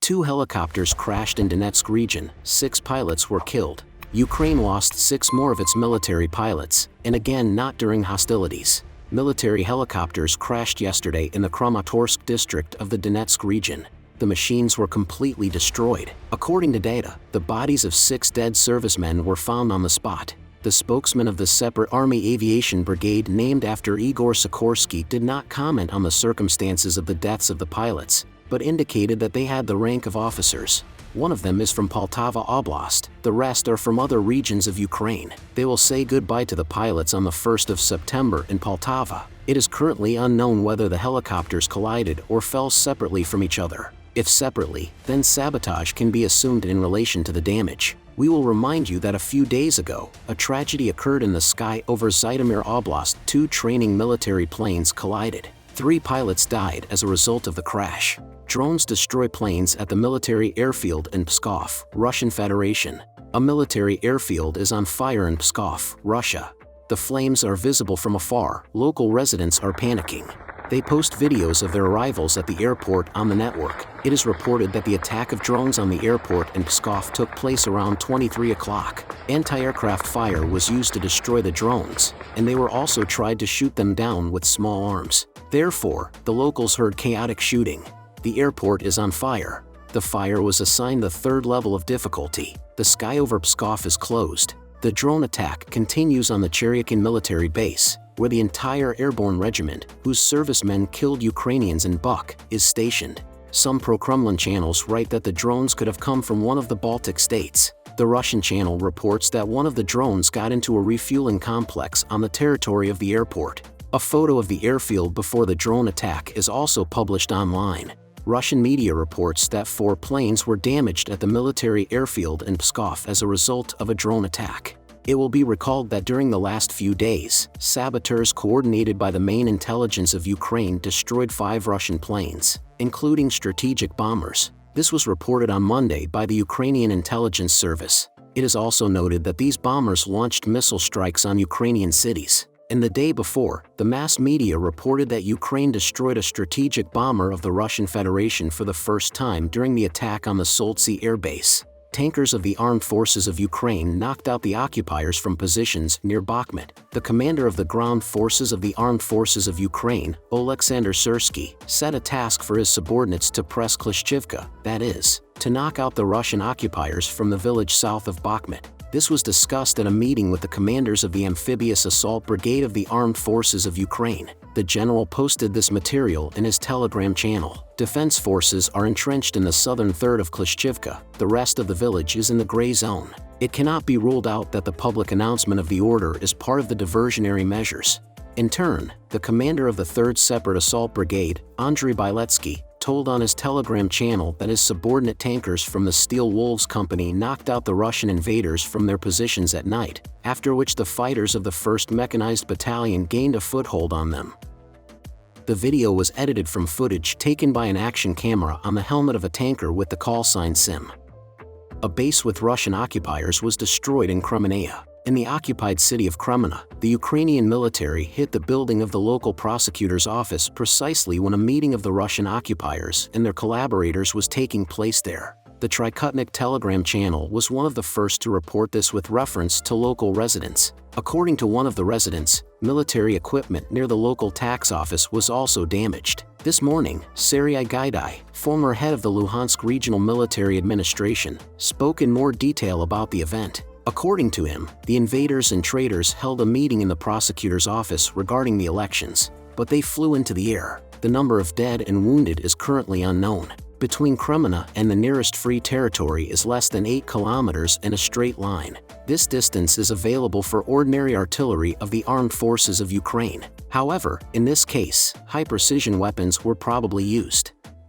2 helicopters crashed in Donetsk region, 6 pilots were killed. Ukraine lost 6 more of its military pilots, and again not during hostilities. Military helicopters crashed yesterday in the Kramatorsky district of the Donetsk region. The machines were completely destroyed. According to data, the bodies of 6 dead servicemen were found on the spot. The spokesman of the separate Army Aviation Brigade named after Igor Sikorski did not comment on the circumstances of the deaths of the pilots, but indicated that they had the rank of officers. One of them is from Poltava Oblast, the rest are from other regions of Ukraine. They will say goodbye to the pilots on the 1st of September in Poltava. It is currently unknown whether the helicopters collided or fell separately from each other. If separately, then sabotage can be assumed in relation to the damage. We will remind you that a few days ago, a tragedy occurred in the sky over Zhytomyr Oblast. 2 training military planes collided. 3 pilots died as a result of the crash. Drones destroy planes at the military airfield in Pskov, Russian Federation. A military airfield is on fire in Pskov, Russia. The flames are visible from afar. Local residents are panicking. They post videos of their arrivals at the airport on the network. It is reported that the attack of drones on the airport in Pskov took place around 23 o'clock. Anti-aircraft fire was used to destroy the drones, and they were also tried to shoot them down with small arms. Therefore, the locals heard chaotic shooting. The airport is on fire. The fire was assigned the 3rd level of difficulty. The sky over Pskov is closed. The drone attack continues on the Cheryakin military base, where the entire airborne regiment, whose servicemen killed Ukrainians in Buk, is stationed. Some pro-Kremlin channels write that the drones could have come from one of the Baltic states. The Russian channel reports that one of the drones got into a refueling complex on the territory of the airport. A photo of the airfield before the drone attack is also published online. Russian media reports that 4 planes were damaged at the military airfield in Pskov as a result of a drone attack. It will be recalled that during the last few days, saboteurs coordinated by the main intelligence of Ukraine destroyed 5 Russian planes, including strategic bombers. This was reported on Monday by the Ukrainian intelligence service. It is also noted that these bombers launched missile strikes on Ukrainian cities. And the day before, the mass media reported that Ukraine destroyed a strategic bomber of the Russian Federation for the first time during the attack on the Soltsy air base. Tankers of the armed forces of Ukraine knocked out the occupiers from positions near Bakhmut. The commander of the ground forces of the armed forces of Ukraine, Oleksandr Syrsky, set a task for his subordinates to press Klishchivka, that is, to knock out the Russian occupiers from the village south of Bakhmut. This was discussed at a meeting with the commanders of the Amphibious Assault Brigade of the Armed Forces of Ukraine. The general posted this material in his Telegram channel. Defense forces are entrenched in the southern third of Klishchivka. The rest of the village is in the gray zone. It cannot be ruled out that the public announcement of the order is part of the diversionary measures. In turn, the commander of the 3rd Separate Assault Brigade, Andriy Biletsky, told on his Telegram channel that his subordinate tankers from the Steel Wolves Company knocked out the Russian invaders from their positions at night, after which the fighters of the 1st Mechanized Battalion gained a foothold on them. The video was edited from footage taken by an action camera on the helmet of a tanker with the call sign SIM. A base with Russian occupiers was destroyed in Crimea. In the occupied city of Kremina, the Ukrainian military hit the building of the local prosecutor's office precisely when a meeting of the Russian occupiers and their collaborators was taking place there. The Trikutnik Telegram channel was one of the first to report this with reference to local residents. According to one of the residents, military equipment near the local tax office was also damaged. This morning, Serhiy Gaidai, former head of the Luhansk Regional Military Administration, spoke in more detail about the event. According to him, the invaders and traitors held a meeting in the prosecutor's office regarding the elections, but they flew into the air. The number of dead and wounded is currently unknown. Between Kremina and the nearest free territory is less than 8 kilometers in a straight line. This distance is available for ordinary artillery of the armed forces of Ukraine. However, in this case, high-precision weapons were probably used.